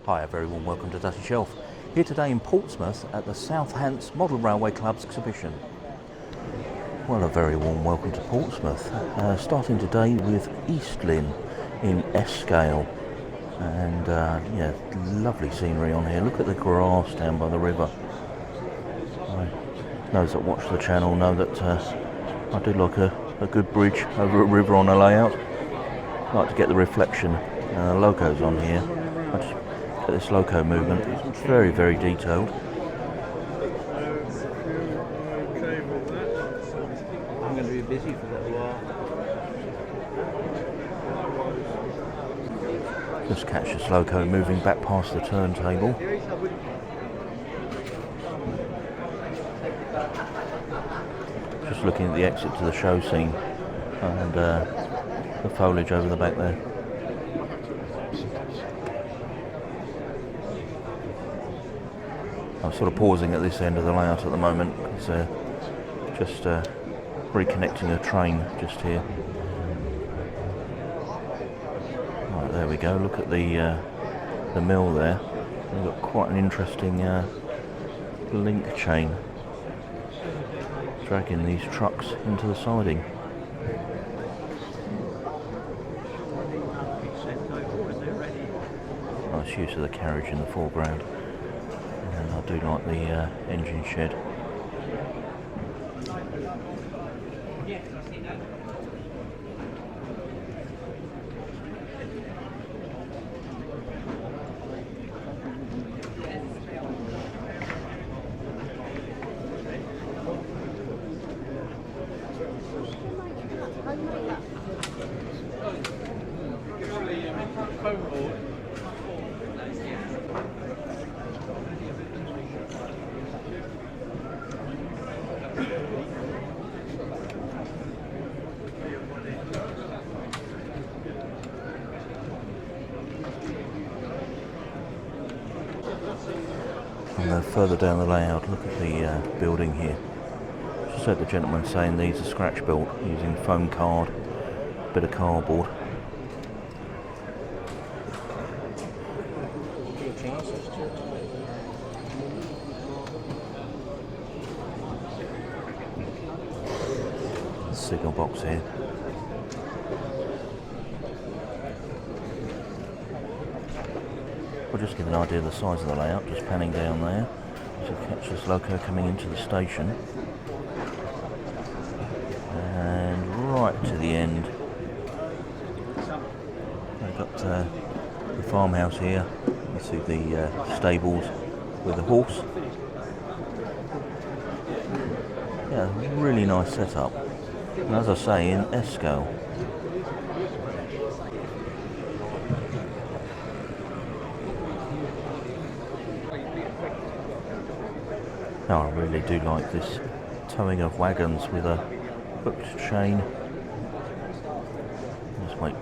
Hi, a very warm welcome to Dusty Shelf. Here today in Portsmouth at the South Hants Model Railway Club's exhibition. Well, a very warm welcome to Portsmouth. Starting today with East Lynn in S-scale. And yeah, lovely scenery on here. Look at the grass down by the river. Those that watch the channel know that I do like a good bridge over a river on a layout. I like to get the reflection. Locos on here. I just get this loco movement. It's very, very detailed. I'm going to be busy for a little while. Just catch this loco moving back past the turntable. Just looking at the exit to the show scene and the foliage over the back there. I'm sort of pausing at this end of the layout at the moment because just reconnecting a train just here. Right, there we go. Look at the mill there. We've got quite an interesting link chain dragging these trucks into the siding. Nice use of the carriage in the foreground. And I do like the engine shed. And further down the layout, look at the building here. Just heard the gentleman saying these are scratch built using foam card, a bit of cardboard. Signal box here. We'll just give an idea of the size of the layout, just panning down there to catch this loco coming into the station. And right to the end, we've got the farmhouse here. You see the stables with the horse. Yeah, really nice setup. And as I say, in S-scale. Now I really do like this towing of wagons with a hooked chain. Just wait.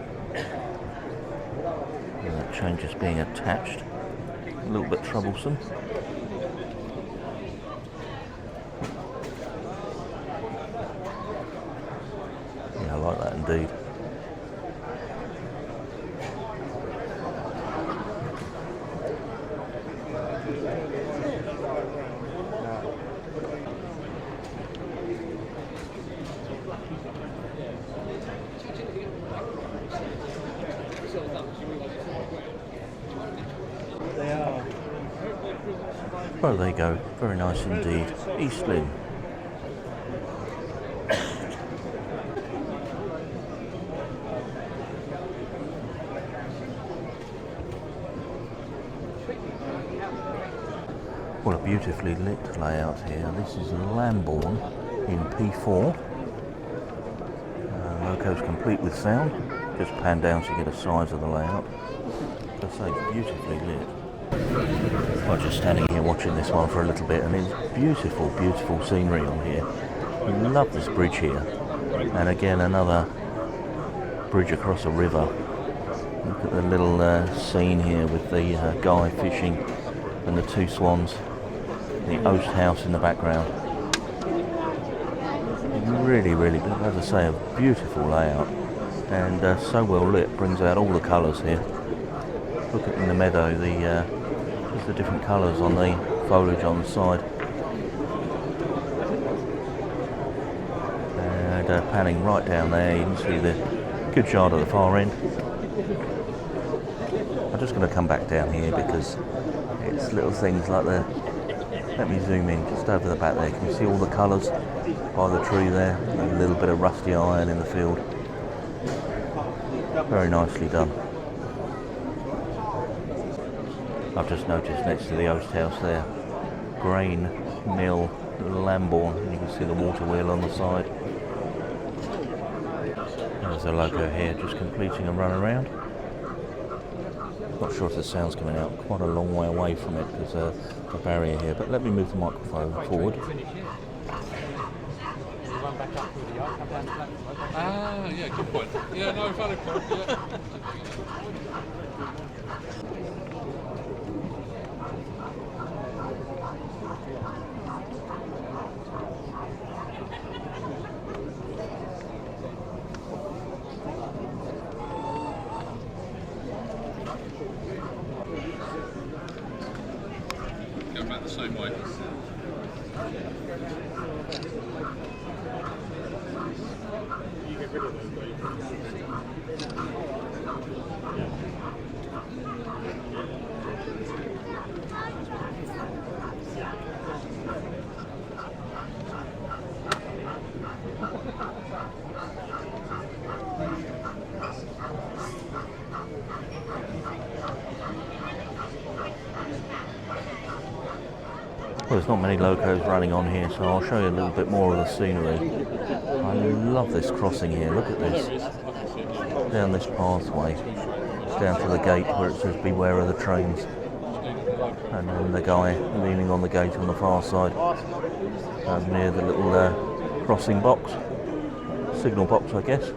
And that chain just being attached. A little bit troublesome. Yeah, I like that indeed. Well, there you go. Very nice indeed. East Lynn. Well, a beautifully lit layout here. This is Lambourn in P4. Loco's complete with sound. Just pan down so you get a size of the layout. As I say, beautifully lit. I'm just standing here watching this one for a little bit, and it's beautiful, beautiful scenery on here. I love this bridge here. And again, another bridge across a river. Look at the little scene here with the guy fishing and the two swans. The oast house in the background. Really, really, as I say, a beautiful layout. And so well lit, brings out all the colours here. Look at in the meadow, just the different colours on the foliage on the side. And panning right down there, you can see the goods yard at the far end. I'm just going to come back down here because it's little things like the... Let me zoom in just over the back there. Can you see all the colours by the tree there? And a little bit of rusty iron in the field. Very nicely done. I've just noticed next to the Oast House there, grain mill Lambourn, and you can see the water wheel on the side. There's the loco here, just completing a run around. Not sure if the sound's coming out, quite a long way away from it because there's a barrier here, but let me move the microphone forward. Ah, yeah, good point. Yeah, no, valid point, yeah. Go back the same way. Well, there's not many locos running on here, so I'll show you a little bit more of the scenery. I love this crossing here, look at this. Down this pathway, down to the gate where it says beware of the trains. And then the guy leaning on the gate on the far side, near the little crossing box, signal box I guess.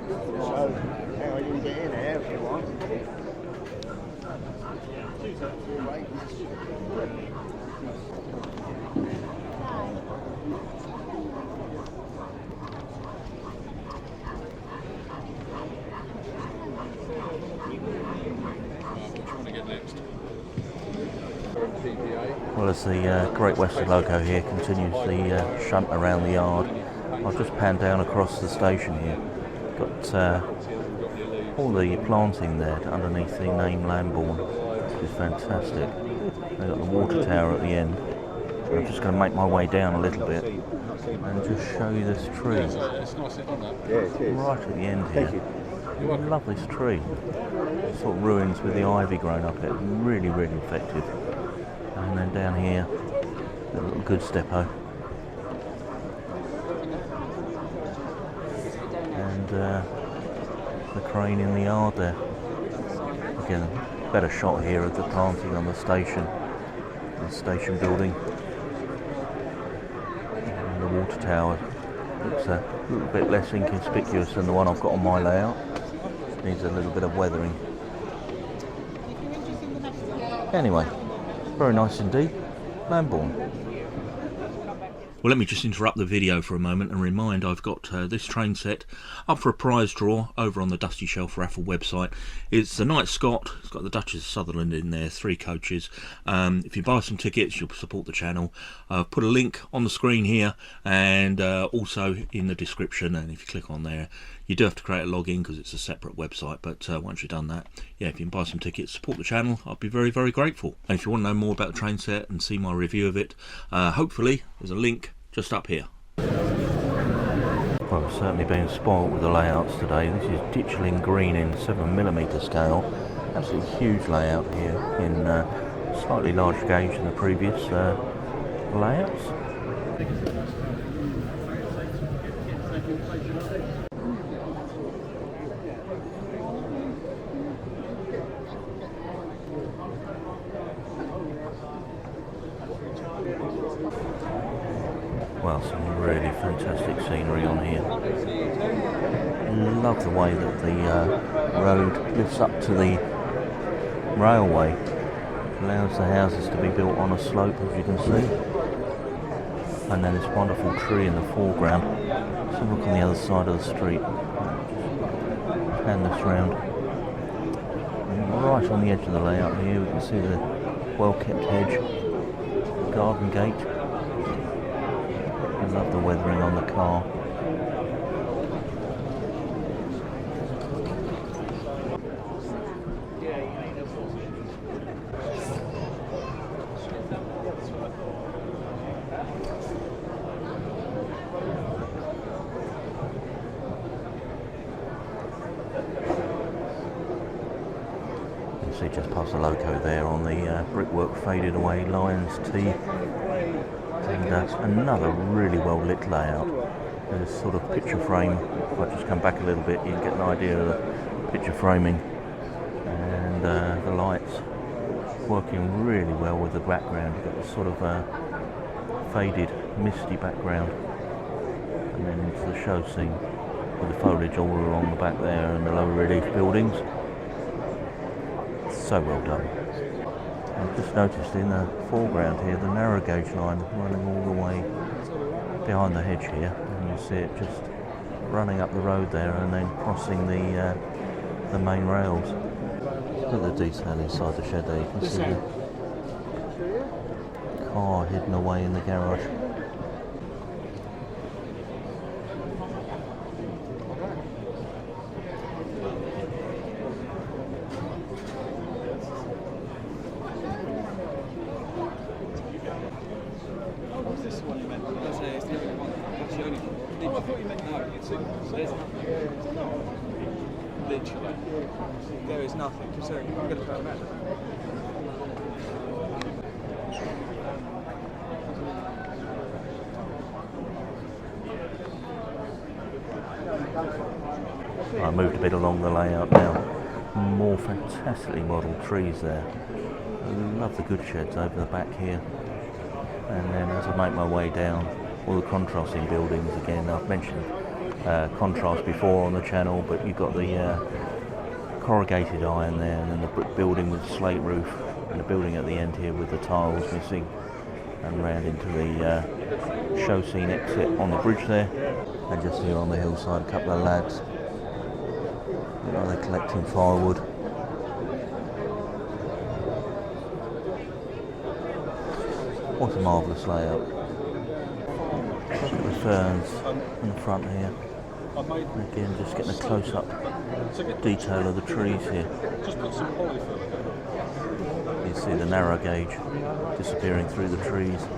Well, as the Great Western loco here continues the shunt around the yard, I've just panned down across the station here. Got all the planting there underneath the name Lambourn, which is fantastic. They've got the water tower at the end. I'm just going to make my way down a little bit and just show you this tree. It's nicely done that. Yeah, it is. Right at the end here. I love this tree. It's sort of ruins with the ivy growing up it. Really, really effective. And then down here, a little goods depot. And the crane in the yard there. Again, better shot here of the planting on the station building. And the water tower looks a little bit less inconspicuous than the one I've got on my layout. Needs a little bit of weathering. Anyway, very nice indeed. Lambourn. Well, let me just interrupt the video for a moment and remind I've got this train set up for a prize draw over on the Dusty Shelf Raffle website. It's the Knight Scott. It's got the Duchess of Sutherland in there, 3 coaches. If you buy some tickets, you'll support the channel. I've put a link on the screen here and also in the description, and if you click on there, you do have to create a login because it's a separate website, but once you've done that, yeah, if you can buy some tickets, support the channel, I'll be very, very grateful. And if you want to know more about the train set and see my review of it, hopefully there's a link just up here. Well, I've certainly been spoiled with the layouts today. This is Ditchling Green in 7mm scale. Absolutely huge layout here in slightly larger gauge than the previous layouts. Well, some really fantastic scenery on here. Love the way that the road lifts up to the railway. Allows the houses to be built on a slope, as you can see. And then this wonderful tree in the foreground. Let's have a look on the other side of the street. Pan this round. right on the edge of the layout here. We can see the well-kept hedge, garden gate. I love the weathering on the car. See just past the loco there on the brickwork faded away Lions T, and another really well lit layout. There's sort of picture frame. If I just come back a little bit, you can get an idea of the picture framing, and the lights working really well with the background. You've got this sort of faded misty background, and then into the show scene with the foliage all along the back there and the low relief buildings. So well done. I've just noticed in the foreground here the narrow gauge line running all the way behind the hedge here, and you see it just running up the road there and then crossing the main rails. Look at the detail inside the shed there. You can see the car hidden away in the garage. Literally. There is nothing. So I'm going to put a map. I moved a bit along the layout now. More fantastically modelled trees there. I love the good sheds over the back here. And then as I make my way down, all the contrasting buildings again. I've mentioned contrast before on the channel, but you've got the corrugated iron there, and then the brick building with the slate roof, and the building at the end here with the tiles missing, and round into the show scene exit on the bridge there. And just here on the hillside, a couple of lads. Look like they're collecting firewood. What a marvellous layout. Look at the ferns in the front here. Again, just getting a close-up detail of the trees here. You see the narrow gauge disappearing through the trees,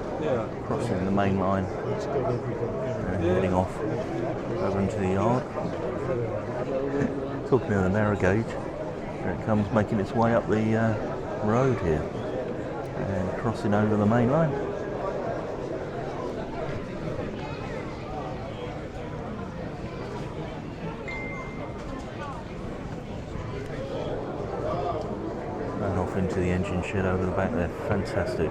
crossing the main line, and heading off over into the yard. Talking of the narrow gauge, here it comes making its way up the road here and crossing over the main line. And off into the engine shed over the back there. Fantastic.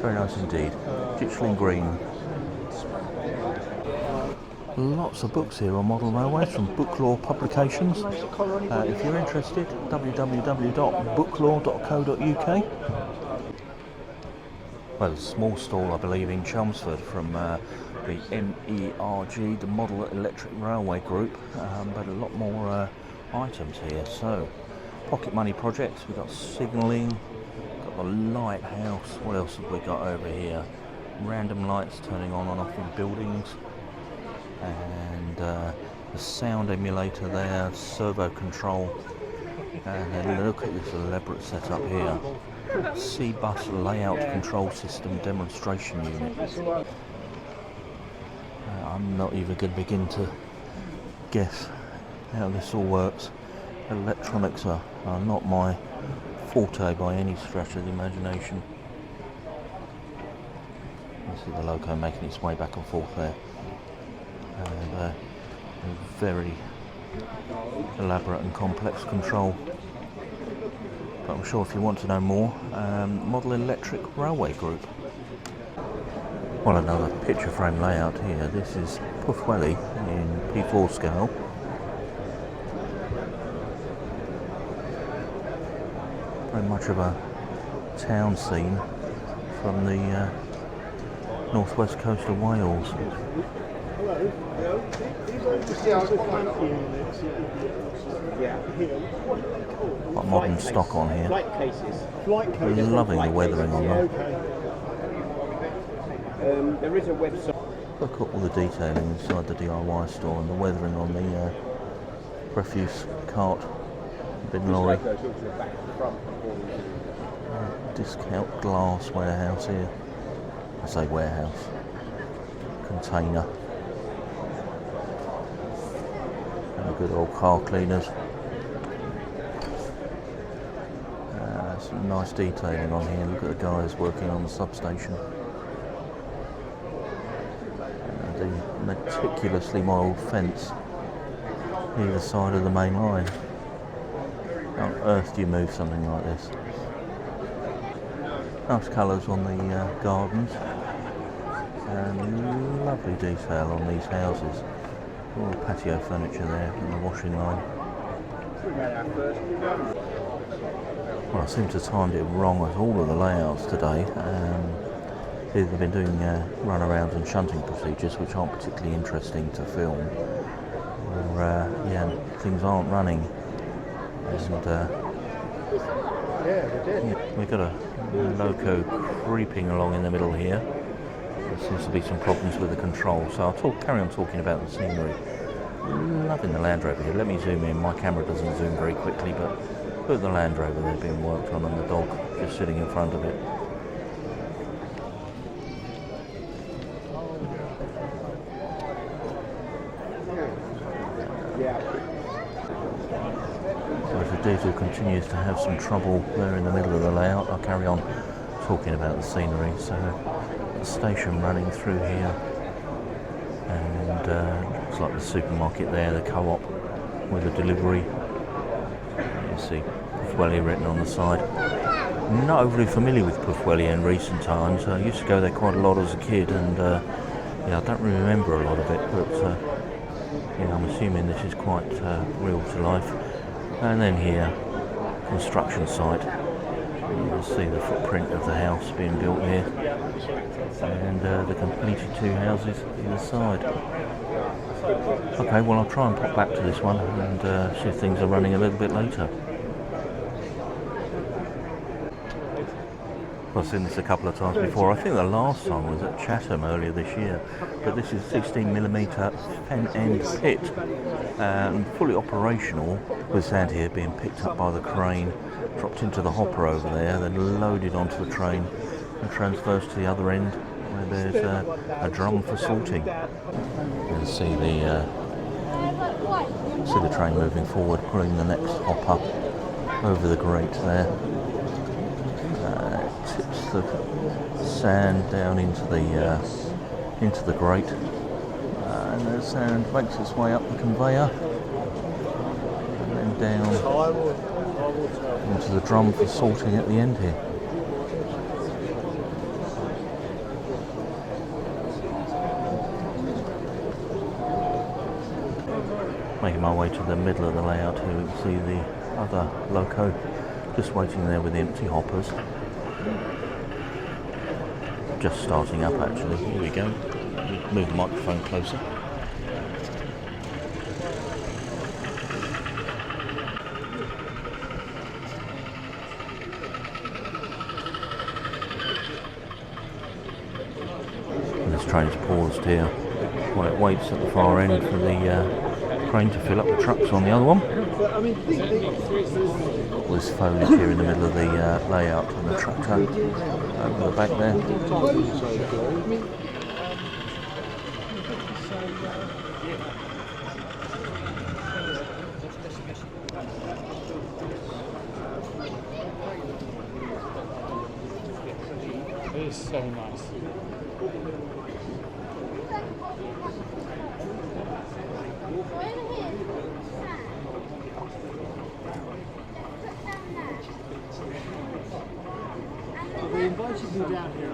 Very nice indeed. Ditchling Green. Lots of books here on model railways from Booklaw Publications. If you're interested, www.booklaw.co.uk. Well, there's a small stall, I believe, in Chelmsford from the MERG, the Model Electric Railway Group, but a lot more items here. So, pocket money projects, we've got signalling, got the lighthouse. What else have we got over here? Random lights turning on and off in buildings, and the sound emulator there, servo control, and then look at this elaborate setup here. C-bus layout control system demonstration unit. I'm not even going to begin to guess how this all works. Electronics are not my forte by any stretch of the imagination. You see the loco making its way back and forth there. And a very elaborate and complex control. But I'm sure if you want to know more, Model Electric Railway Group. Well, another picture frame layout here. This is Pwllheli in P4 scale. Very much of a town scene from the northwest coast of Wales. Got modern stock on here. Loving the weathering on them. There is a website. Look at all the detailing inside the DIY store and the weathering on the refuse cart bin lorry. Discount glass warehouse here. I say warehouse. Container. And good old car cleaners. Some nice detailing on here. Look at the guys working on the substation. The meticulously modelled fence either side of the main line. How on earth do you move something like this? Nice colours on the gardens and lovely detail on these houses. All the patio furniture there and the washing line. Well, I seem to have timed it wrong with all of the layouts today. They've been doing runarounds and shunting procedures which aren't particularly interesting to film. Where, things aren't running. And we've got a loco creeping along in the middle here. There seems to be some problems with the control, so I'll carry on talking about the scenery. Loving the Land Rover here. Let me zoom in. My camera doesn't zoom very quickly, but look at the Land Rover there being worked on and the dog just sitting in front of it. So if the D2 continues to have some trouble there in the middle of the layout, I'll carry on talking about the scenery. So the station running through here, and looks like the supermarket there, the co-op with a delivery. You see Pwllheli written on the side. I'm not overly familiar with Pwllheli in recent times. I used to go there quite a lot as a kid, and I don't really remember a lot of it, but I'm assuming this is quite real to life. And then here, construction site. You can see the footprint of the house being built here, and the completed two houses either side. Okay, well I'll try and pop back to this one and see if things are running a little bit later. I've seen this a couple of times before. I think the last time was at Chatham earlier this year, but this is 16mm Fen End Pit, fully operational, with sand here being picked up by the crane, dropped into the hopper over there, then loaded onto the train and transfers to the other end where there's a drum for sorting. You can see the train moving forward, pulling the next hopper over the grate there. Tips the sand down into the grate, and the sand makes its way up the conveyor and then down into the drum for sorting at the end here. Making my way to the middle of the layout here, we can see the other loco just waiting there with the empty hoppers. Just starting up actually. Here we go. Move the microphone closer. And this train's paused here while it waits at the far end for the crane to fill up the trucks on the other one. All this foliage here in the middle of the layout, and the tractor over the back there. It is so nice. We invited you down here.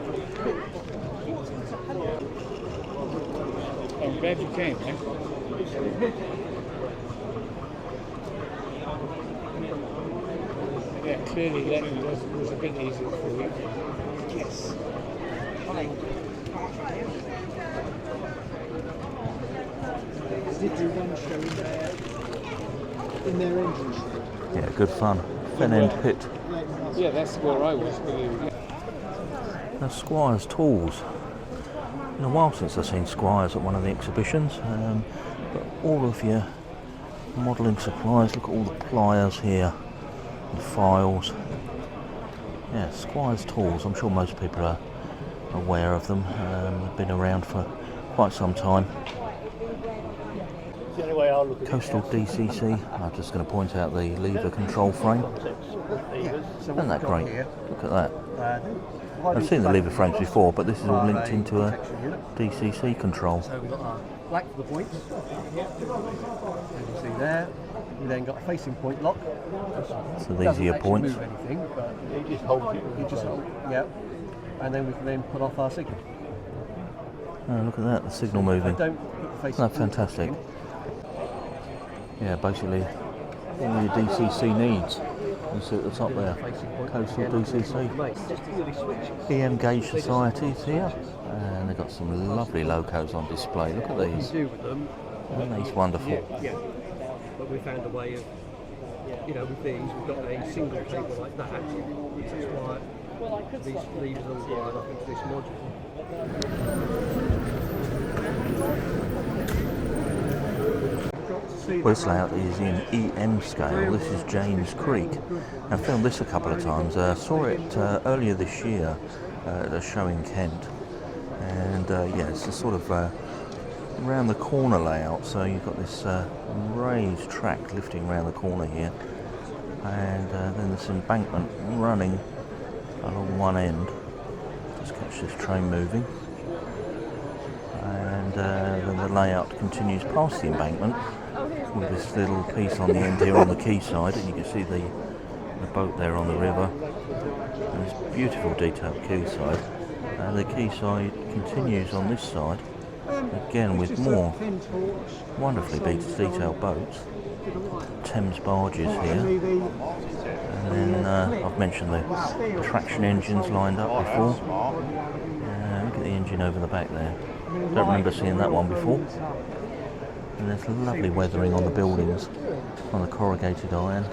I'm glad you came, eh? Yeah, clearly Lynn was a bit easier for you. Yes. Did you one show in their engine shed? Yeah, good fun. Fen End Pit. Yeah, that's where I was. Now, Squire's Tools. It's been a while since I've seen Squire's at one of the exhibitions. But all of your modelling supplies, look at all the pliers here, and files. Yeah, Squire's Tools. I'm sure most people are aware of them. They've been around for quite some time. Coastal DCC. I'm just going to point out the lever control frame. Isn't that great? Look at that. I've seen the lever frames before, but this is all linked into a DCC control. So we've got our black for the points. You can see there. You then got a facing point lock. So these are your points. Doesn't actually move anything, but it just holds it. You just hold. Yeah. And then we can then put off our signal. Oh, look at that, the signal moving. Don't put the facing That's fantastic. Yeah, basically all your DCC needs. You see at the top there, Coastal DCC. EM Gauge Societies here, and they've got some lovely logos on display. Look at these. Aren't these wonderful? Yeah. But we found a way of, with these, we've got a single cable like that, which is why these levers are wired up into this module. Well, this layout is in EM scale. This is James Creek. I filmed this a couple of times. Saw it earlier this year at a show in Kent. And yeah, it's a sort of round the corner layout. So you've got this raised track lifting around the corner here. And then this embankment running along one end. Just catch this train moving. And then the layout continues past the embankment with this little piece on the end here on the quayside, and you can see the boat there on the river, and this beautiful detailed quayside. And the quayside continues on this side, again with more wonderfully detailed boats. Thames barges here, and then I've mentioned the traction engines lined up before. Look at the engine over the back there. Don't remember seeing that one before. And there's lovely weathering on the buildings, on the corrugated iron,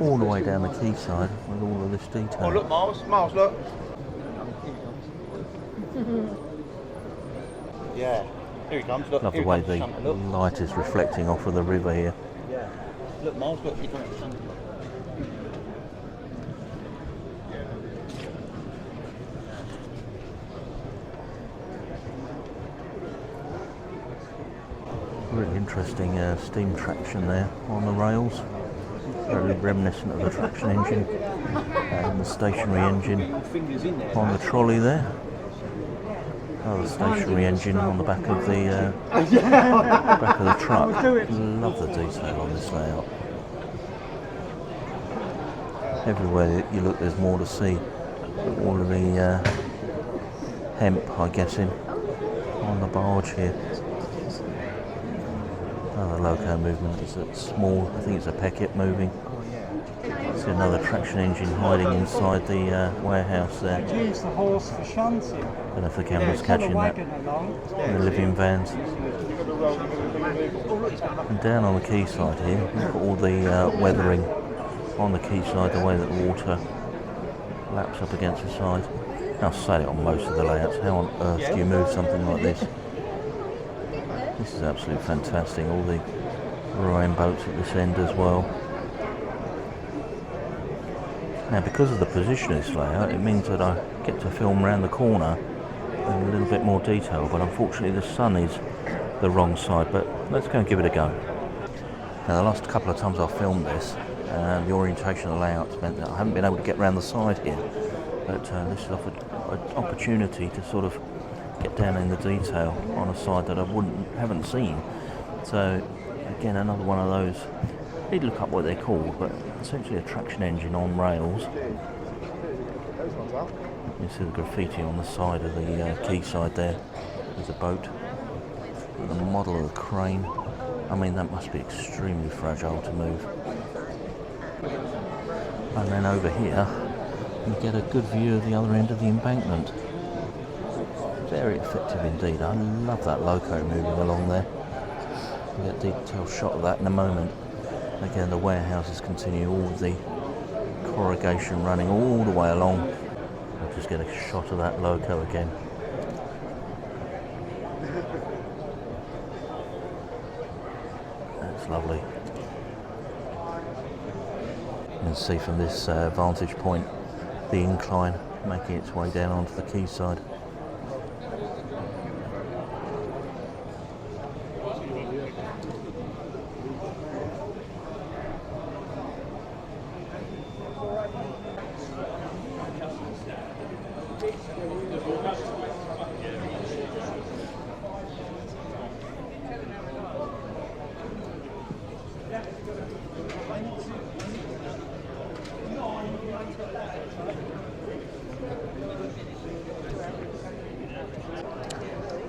all the way down the quayside with all of this detail. Oh look, Miles, look. Yeah, here he comes. Look, Love the way the light is reflecting off of the river here. Yeah. Look, Miles, look, you can have the Really interesting steam traction there on the rails, very reminiscent of the traction engine and the stationary engine on the trolley there. Oh, the stationary engine on the back of the truck. Love the detail on this layout. Everywhere that you look, there's more to see. All of the hemp, I'm guessing, on the barge here. Oh, the loco movement is small. I think it's a Peckett moving. See another traction engine hiding inside the warehouse there. Use the horse for shunting. Don't know if the camera's catching that. In the living vans. And down on the quayside here, look at all the weathering on the quayside, the way that the water laps up against the side. I'll say it on most of the layouts. How on earth do you move something like this? This is absolutely fantastic. All the rowing boats at this end as well. Now, because of the position of this layout, it means that I get to film around the corner and a little bit more detail, but unfortunately the sun is the wrong side, but let's go and give it a go. Now the last couple of times I've filmed this, the orientation of the layout meant that I haven't been able to get around the side here, but this has offered an opportunity to sort of get down in the detail on a side that I haven't seen. So again, another one of those, I need to look up what they're called, but essentially a traction engine on rails. You see the graffiti on the side of the quayside there. There's a boat. And the model of the crane. I mean, that must be extremely fragile to move. And then over here, you get a good view of the other end of the embankment. Very effective indeed. I love that loco moving along there. We'll get a detailed shot of that in a moment. Again, the warehouses continue, all of the corrugation running all the way along. I'll just get a shot of that loco again. That's lovely. You can see from this vantage point the incline making its way down onto the quayside.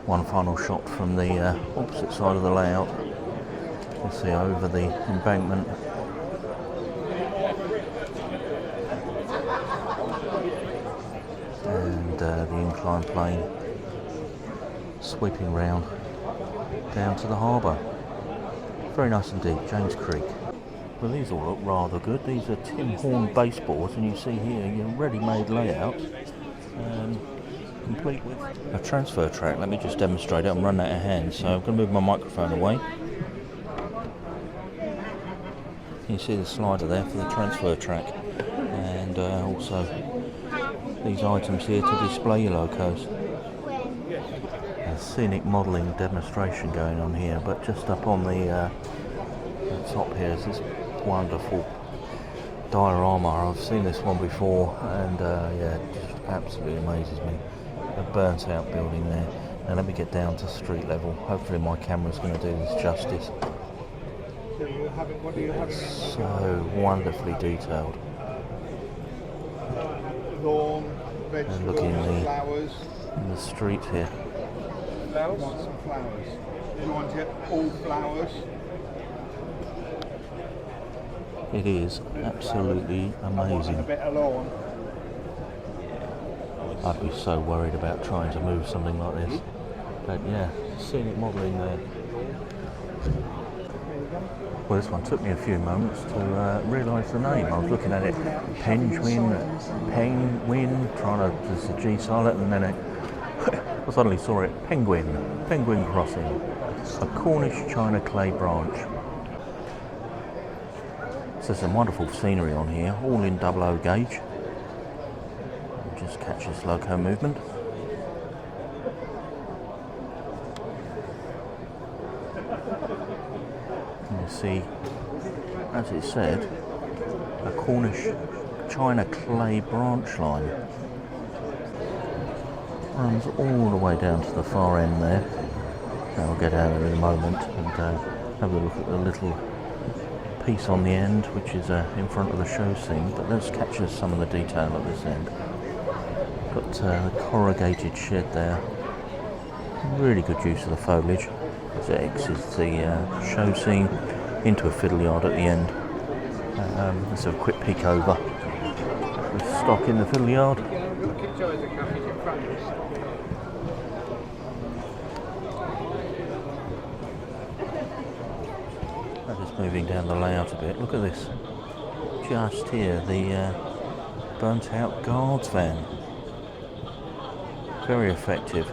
One final shot from the opposite side of the layout. You see over the embankment. And the incline plane sweeping round down to the harbour. Very nice indeed, James Creek. Well, these all look rather good. These are Tim Horn baseboards, and you see here your ready-made layout. Complete with a transfer track. Let me just demonstrate it. I'm running out of hands, so I'm going to move my microphone away. You see the slider there for the transfer track, and also these items here to display your locos. A scenic modelling demonstration going on here, but just up on the top here is this wonderful diorama. I've seen this one before, and yeah, it just absolutely amazes me. A burnt out building there. Now let me get down to street level. Hopefully my camera's going to do this justice. So wonderfully detailed. Lawn, and look in the street here. Flowers? You want some flowers? You want it all flowers? It is absolutely amazing. A bit of lawn. I'd be so worried about trying to move something like this. But yeah, scenic modelling there. Well, this one took me a few moments to realise the name. I was looking at it, Pengwynn, trying to, there's a G silent, and then I suddenly saw it, Pengwynn Crossing, a Cornish china clay branch. So there's some wonderful scenery on here, all in 00 gauge. Just catch this loco movement. And you see, as it said, a Cornish china clay branch line. Runs all the way down to the far end there. I'll get out of it in a moment and have a look at the little piece on the end, which is in front of the show scene. But let's capture some of the detail at this end. Got the corrugated shed there. Really good use of the foliage. So it exits the show scene into a fiddle yard at the end. Let's have a quick peek over. With stock in the fiddle yard. I'm just moving down the layout a bit. Look at this. Just here, the burnt out guards van. Very effective.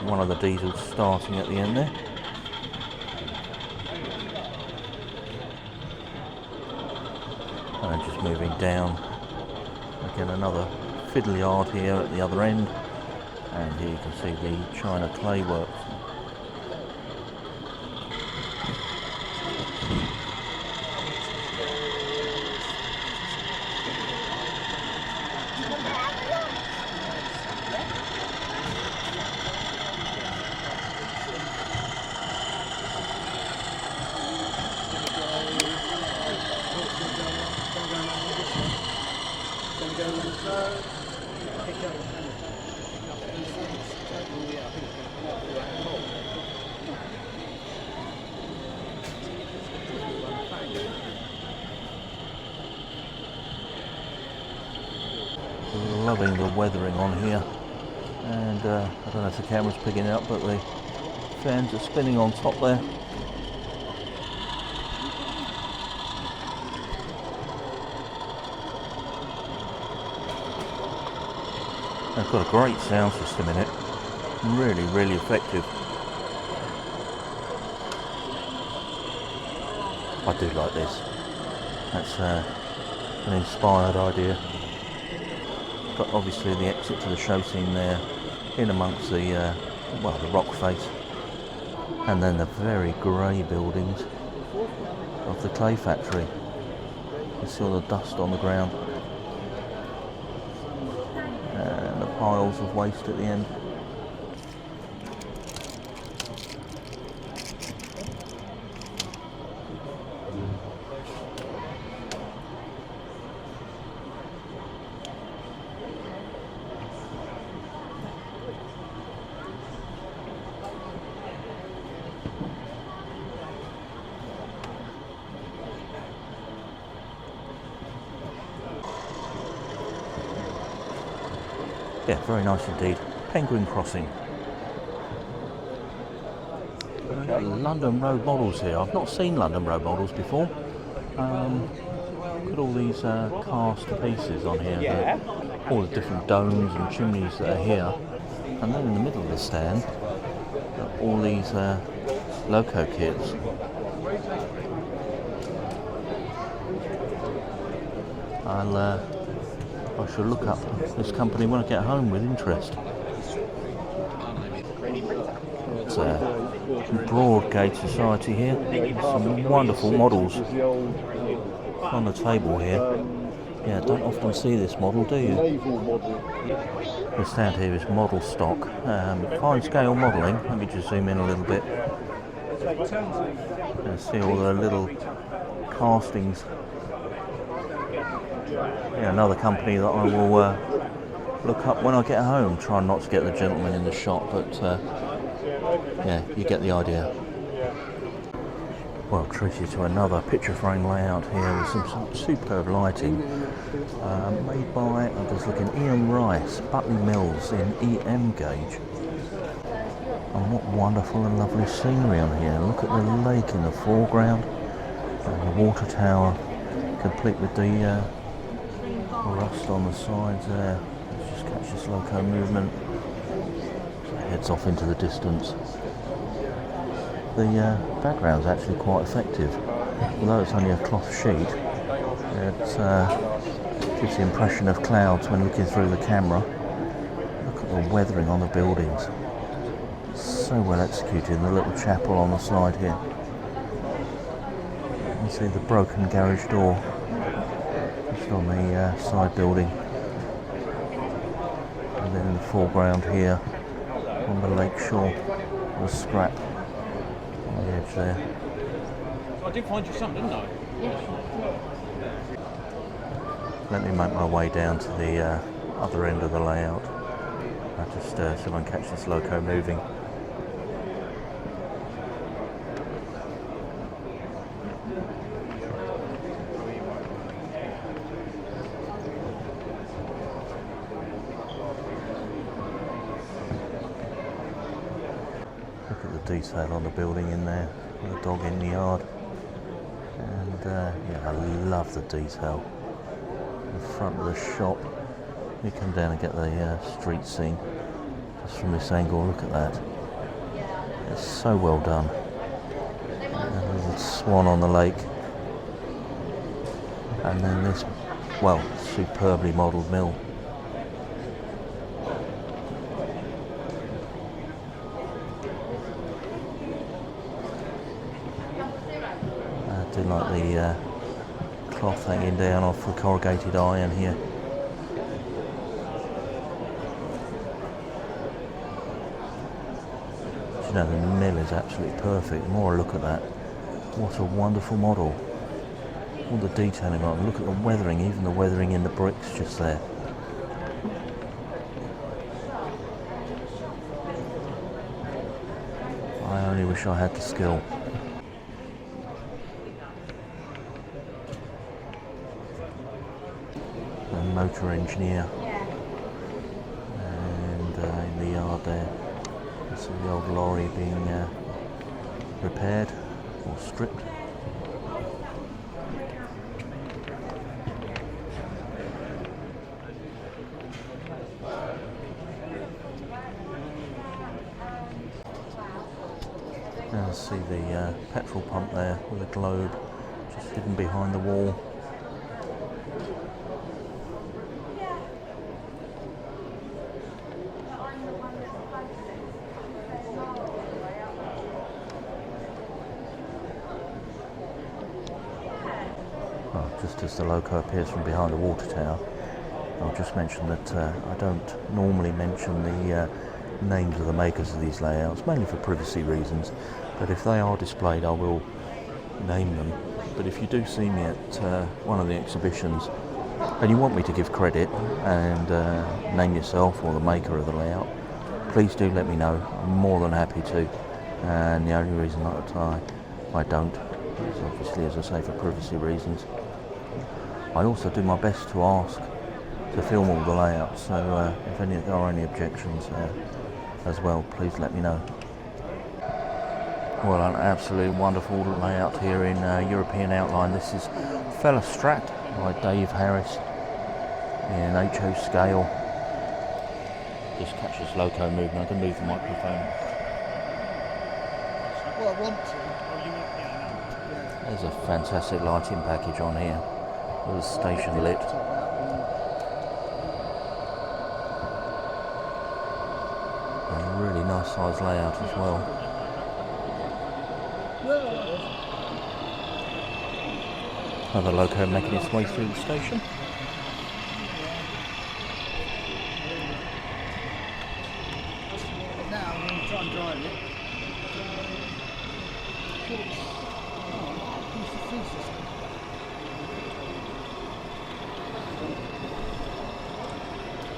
One of the diesels starting at the end there. And just moving down. Again, another fiddle yard here at the other end, and here you can see the China clay works. Loving the weathering on here, and I don't know if the camera's picking it up, but the fans are spinning on top there. They've got a great sound system in it, really effective. I do like this. That's an inspired idea. But obviously the exit to the show scene there, in amongst the the rock face, and then the very grey buildings of the clay factory. You see all the dust on the ground, and the piles of waste at the end. Yeah, very nice indeed. Pengwynn Crossing. London Road models here. I've not seen London Road models before. Look at all these cast pieces on here. All the different domes and chimneys that are here. And then in the middle of the stand, all these loco kits. I shall look up this company when I get home with interest. It's a broad gauge society here. Some wonderful models on the table here. Yeah, don't often see this model, do you? This stand here is model stock. Fine scale modelling. Let me just zoom in a little bit. And see all the little castings. Yeah, another company that I will look up when I get home. Try not to get the gentleman in the shot, but yeah, you get the idea. Well, treat you to another picture frame layout here with some superb lighting, made by, I'm just looking, Ian Rice, Butley Mills in EM gauge. And what wonderful and lovely scenery on here. Look at the lake in the foreground and the water tower, complete with the rust on the sides there. Let's just catch this loco movement. So it heads off into the distance. The background's actually quite effective. Although it's only a cloth sheet, it gives the impression of clouds when looking through the camera. Look at the weathering on the buildings. So well executed. The little chapel on the side here. You can see the broken garage door just on the side building. And then in the foreground here on the lake shore, the scrap on the edge there. I did find you something, didn't I? Let me make my way down to the other end of the layout. I just see if I can catch this loco moving. Look at the detail on the building in there, with the dog in the yard. And yeah, I love the detail. The front of the shop. You come down and get the street scene. Just from this angle, look at that. It's so well done. And a little swan on the lake. And then this, well, superbly modelled mill. do like the cloth hanging down off the corrugated iron here. You know, the mill is absolutely perfect. The more I look at that, what a wonderful model. All the detailing on it. Look at the weathering, even the weathering in the bricks just there. I only wish I had the skill. A motor engineer. And in the yard there, you see the old lorry being repaired or stripped. Now see the petrol pump there with a globe just hidden behind the wall. Well, just as the loco appears from behind the water tower, I'll just mention that I don't normally mention the names of the makers of these layouts, mainly for privacy reasons, but if they are displayed I will name them. But if you do see me at one of the exhibitions and you want me to give credit and name yourself or the maker of the layout, please do let me know. I'm more than happy to, and the only reason that I don't is obviously, as I say, for privacy reasons. I also do my best to ask to film all the layouts, so if there are any objections as well, please let me know. Well, an absolutely wonderful layout here in European outline. This is Fallar Stradt by Dave Harris in HO scale. Just catches loco movement. I can move the microphone. Well, I want to. There's a fantastic lighting package on here with the station lit. A really nice size layout as well. Another loco making its way through the station. Now I'm going to try and drive it.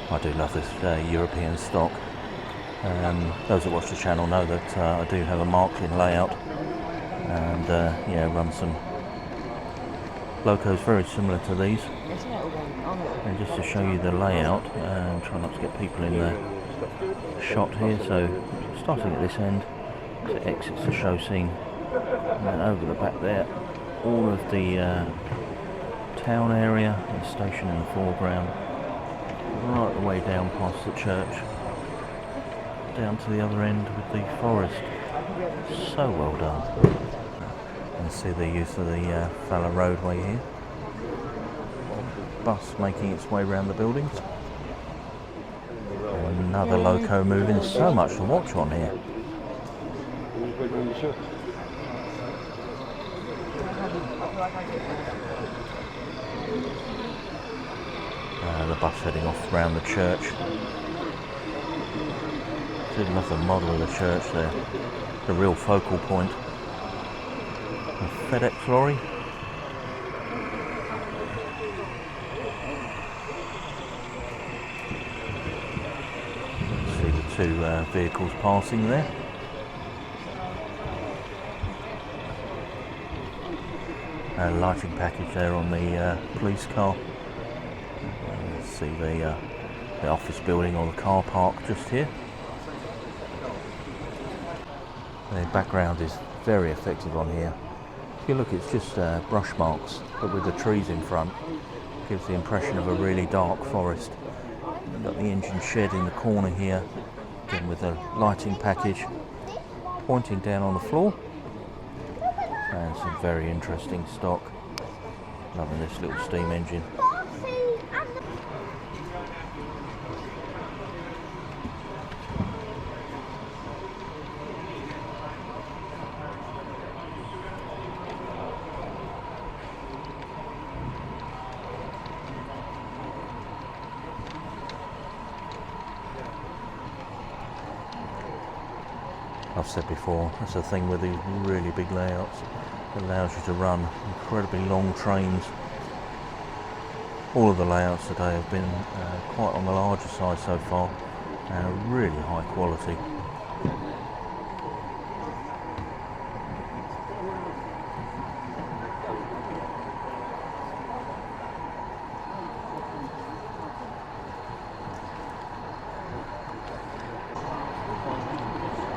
I do love this European stock. Those that watch the channel know that I do have a Marklin layout, and yeah, run some locos very similar to these. And just to show you the layout, try not to get people in the shot here. So starting at this end, it exits the show scene, and then over the back there, all of the town area, and the station in the foreground, right the way down past the church, down to the other end with the forest. So well done. And see the use of the Fallar roadway here. Bus making its way around the buildings. Another loco moving. So much to watch on here. The bus heading off round the church. Did love the model of the church there. The real focal point. A FedEx lorry. See the two vehicles passing there. A lighting package there on the police car. See the office building or the car park just here. The background is very effective on here. If you look, it's just brush marks, but with the trees in front, gives the impression of a really dark forest. You've got the engine shed in the corner here, again with a lighting package pointing down on the floor, and some very interesting stock. Loving this little steam engine. I've said before, that's the thing with these really big layouts. It allows you to run incredibly long trains. All of the layouts today have been quite on the larger side so far, and really high quality.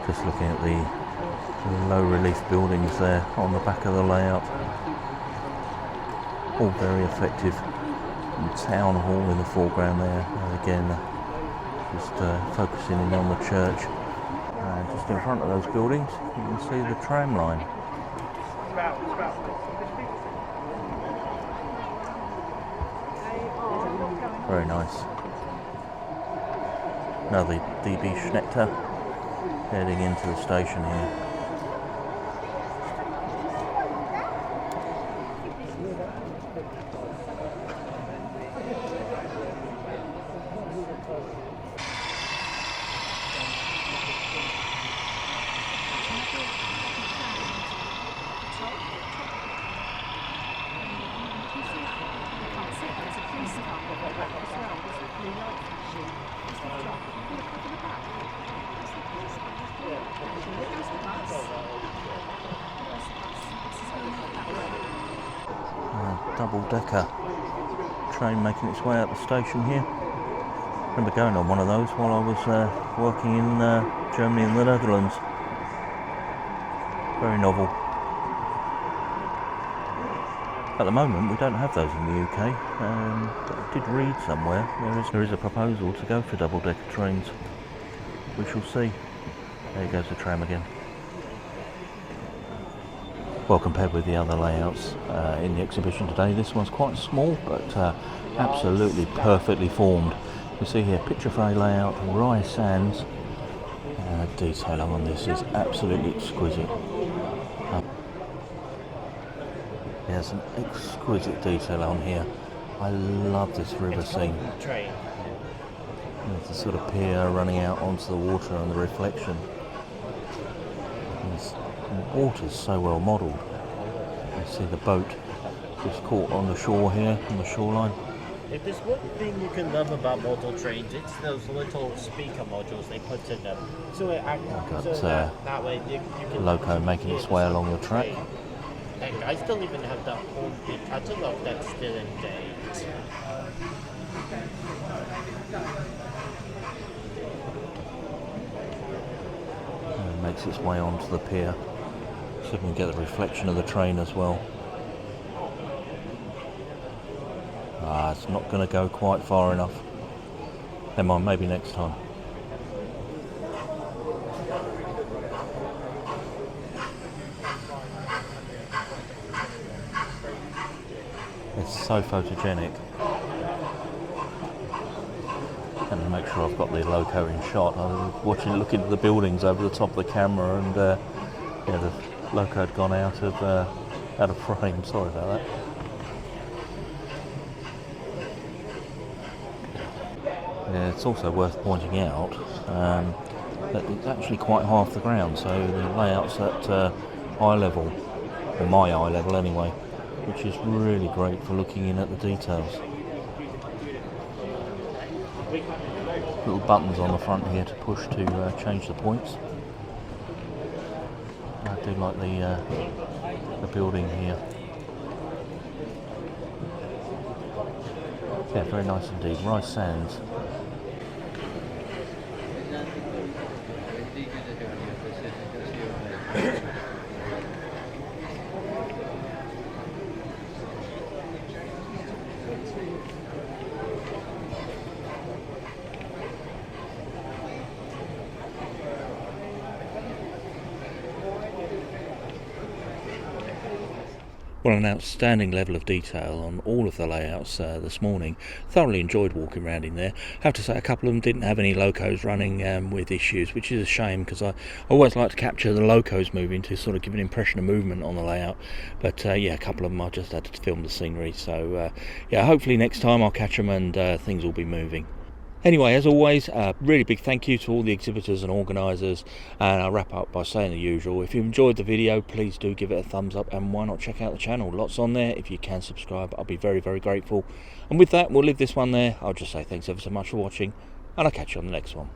Just looking at the low relief buildings there on the back of the layout. All very effective. And town hall in the foreground there, and again just focusing in on the church. Just in front of those buildings you can see the tram line. Very nice. Now the DB Schnechter heading into the station here. Double-decker train making its way out the station here. I remember going on one of those while I was working in Germany and the Netherlands. Very novel. At the moment we don't have those in the UK, but I did read somewhere there is a proposal to go for double-decker trains. We shall see. There goes the tram again. Well, compared with the other layouts in the exhibition today, this one's quite small, but absolutely perfectly formed. You see here, picture frame layout, Rye Sands. Detail on this is absolutely exquisite. There's some exquisite detail on here. I love this river scene. There's the sort of pier running out onto the water and the reflection. The water's so well modelled. You see the boat just caught on the shore here, on the shoreline. If there's one thing you can love about model trains, it's those little speaker modules they put in them. So it that way you can loco making its way along the track. Heck, I still even have that old big catalogue that's still in date. And makes its way onto the pier. So we can get the reflection of the train as well. It's not going to go quite far enough. Never mind, maybe next time. It's so photogenic. And to make sure I've got the loco in shot, I was looking at the buildings over the top of the camera, and the loco had gone out of frame. Sorry about that. Yeah, it's also worth pointing out that it's actually quite half the ground, so the layout's at eye level, or my eye level anyway, which is really great for looking in at the details. Little buttons on the front here to push to change the points. I do like the building here. Yeah, very nice indeed. Rye Sands. Well, an outstanding level of detail on all of the layouts this morning. Thoroughly enjoyed walking around in there. Have to say a couple of them didn't have any locos running with issues, which is a shame, because I always like to capture the locos moving to sort of give an impression of movement on the layout. But yeah, a couple of them I just had to film the scenery. So yeah, hopefully next time I'll catch them and things will be moving. Anyway, as always, really big thank you to all the exhibitors and organisers, and I'll wrap up by saying the usual. If you enjoyed the video, please do give it a thumbs up, and why not check out the channel? Lots on there. If you can subscribe, I'll be very, very grateful. And with that, we'll leave this one there. I'll just say thanks ever so much for watching, and I'll catch you on the next one.